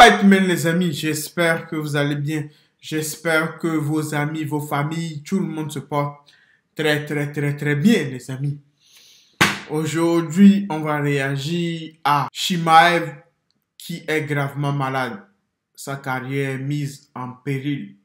White Man, les amis, j'espère que vous allez bien. J'espère que vos amis, vos familles, tout le monde se porte très bien, les amis. Aujourd'hui, on va réagir à Chimaev qui est gravement malade. Sa carrière est mise en péril.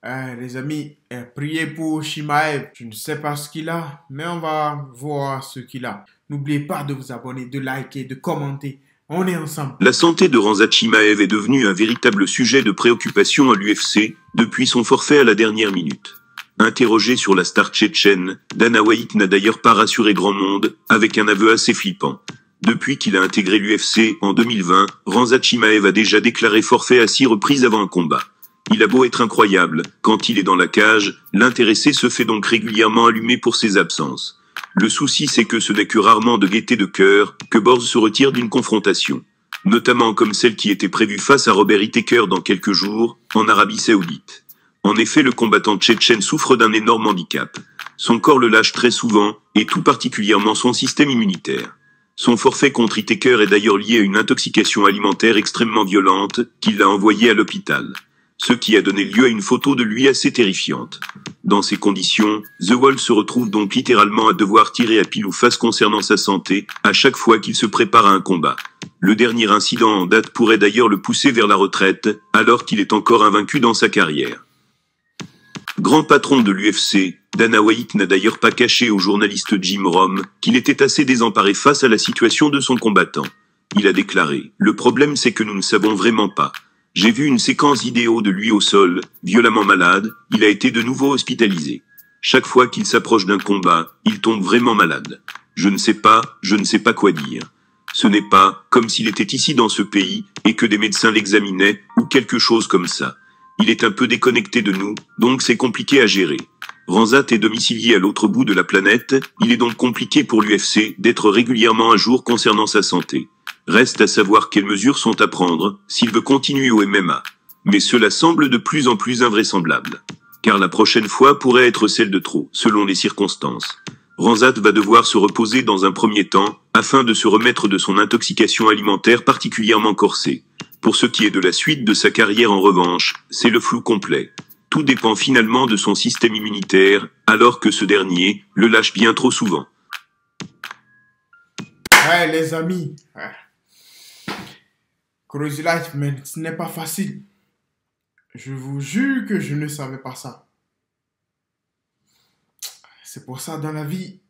Les amis, priez pour Chimaev. Je ne sais pas ce qu'il a, mais on va voir ce qu'il a. N'oubliez pas de vous abonner, de liker, de commenter. On est ensemble. La santé de Khamzat Chimaev est devenue un véritable sujet de préoccupation à l'UFC depuis son forfait à la dernière minute. Interrogé sur la star tchétchène, Dana White n'a d'ailleurs pas rassuré grand monde, avec un aveu assez flippant. Depuis qu'il a intégré l'UFC en 2020, Khamzat Chimaev a déjà déclaré forfait à 6 reprises avant un combat. Il a beau être incroyable, quand il est dans la cage, l'intéressé se fait donc régulièrement allumer pour ses absences. Le souci c'est que ce n'est que rarement de gaieté de cœur que Borz se retire d'une confrontation. Notamment comme celle qui était prévue face à Robert Whittaker dans quelques jours, en Arabie Saoudite. En effet, le combattant tchétchène souffre d'un énorme handicap. Son corps le lâche très souvent, et tout particulièrement son système immunitaire. Son forfait contre Whittaker est d'ailleurs lié à une intoxication alimentaire extrêmement violente, qui l'a envoyé à l'hôpital. Ce qui a donné lieu à une photo de lui assez terrifiante. Dans ces conditions, The Wall se retrouve donc littéralement à devoir tirer à pile ou face concernant sa santé, à chaque fois qu'il se prépare à un combat. Le dernier incident en date pourrait d'ailleurs le pousser vers la retraite, alors qu'il est encore invaincu dans sa carrière. Grand patron de l'UFC, Dana White n'a d'ailleurs pas caché au journaliste Jim Rome qu'il était assez désemparé face à la situation de son combattant. Il a déclaré « Le problème c'est que nous ne savons vraiment pas. J'ai vu une séquence vidéo de lui au sol, violemment malade, il a été de nouveau hospitalisé. Chaque fois qu'il s'approche d'un combat, il tombe vraiment malade. Je ne sais pas quoi dire. Ce n'est pas comme s'il était ici dans ce pays et que des médecins l'examinaient ou quelque chose comme ça. Il est un peu déconnecté de nous, donc c'est compliqué à gérer. Khamzat est domicilié à l'autre bout de la planète, il est donc compliqué pour l'UFC d'être régulièrement à jour concernant sa santé. Reste à savoir quelles mesures sont à prendre s'il veut continuer au MMA. Mais cela semble de plus en plus invraisemblable. Car la prochaine fois pourrait être celle de trop, selon les circonstances. Khamzat va devoir se reposer dans un premier temps, afin de se remettre de son intoxication alimentaire particulièrement corsée. Pour ce qui est de la suite de sa carrière en revanche, c'est le flou complet. Tout dépend finalement de son système immunitaire, alors que ce dernier le lâche bien trop souvent. Ouais, les amis. Crazy Life, man, ce n'est pas facile. Je vous jure que je ne savais pas ça. C'est pour ça dans la vie,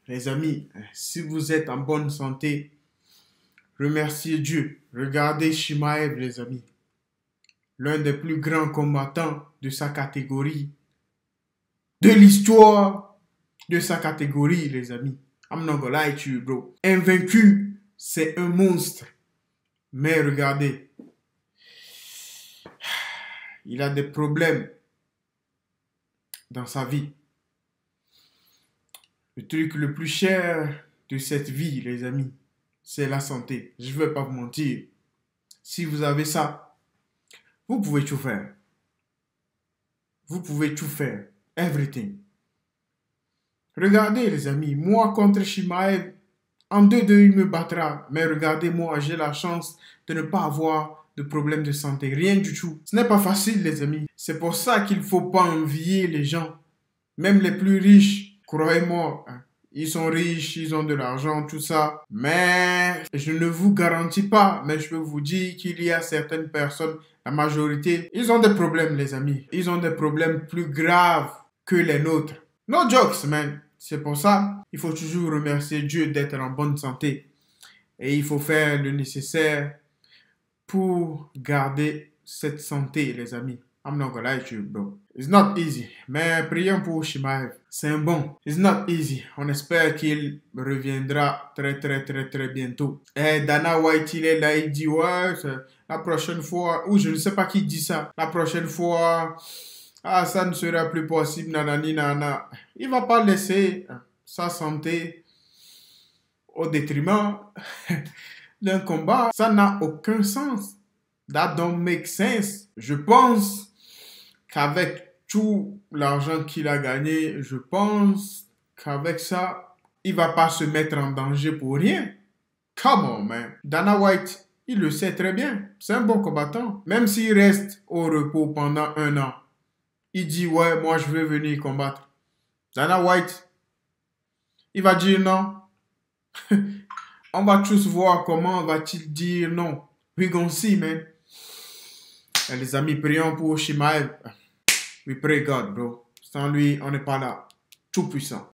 les amis, si vous êtes en bonne santé, remerciez Dieu. Regardez Chimaev, les amis. L'un des plus grands combattants de sa catégorie. De l'histoire de sa catégorie, les amis. I'm not gonna lie to you, bro. Invaincu, c'est un monstre. Mais regardez, il a des problèmes dans sa vie. Le truc le plus cher de cette vie, les amis, c'est la santé. Je ne vais pas vous mentir. Si vous avez ça, vous pouvez tout faire. Vous pouvez tout faire. Everything. Regardez, les amis, moi contre Chimaev, en 2-2, il me battra. Mais regardez, moi, j'ai la chance de ne pas avoir de problème de santé. Rien du tout. Ce n'est pas facile, les amis. C'est pour ça qu'il ne faut pas envier les gens. Même les plus riches, croyez-moi, ils sont riches, ils ont de l'argent, tout ça. Mais je ne vous garantis pas, mais je peux vous dire qu'il y a certaines personnes, la majorité, ils ont des problèmes, les amis. Ils ont des problèmes plus graves que les nôtres. No jokes, man. C'est pour ça, il faut toujours remercier Dieu d'être en bonne santé. Et il faut faire le nécessaire pour garder cette santé, les amis. I'm not gonna lie to you, bro. It's not easy. Mais prions pour Chimaev. C'est un bon. It's not easy. On espère qu'il reviendra très bientôt. Et Dana White, il est là, il dit, ouais, la prochaine fois, ou je ne sais pas qui dit ça, la prochaine fois, ah, ça ne sera plus possible, nanani, nana. Il va pas laisser sa santé au détriment d'un combat. Ça n'a aucun sens. That don't make sense. Je pense qu'avec tout l'argent qu'il a gagné, je pense qu'avec ça, il va pas se mettre en danger pour rien. Come on, man. Dana White, Il le sait très bien. C'est un bon combattant. Même s'il reste au repos pendant 1 an, il dit, ouais, moi, je veux venir combattre. Dana White, il va dire non. On va tous voir comment va-t-il dire non. We gonna see, man. Et les amis, prions pour Chimaev. We pray God, bro. Sans lui, on n'est pas là. Tout puissant.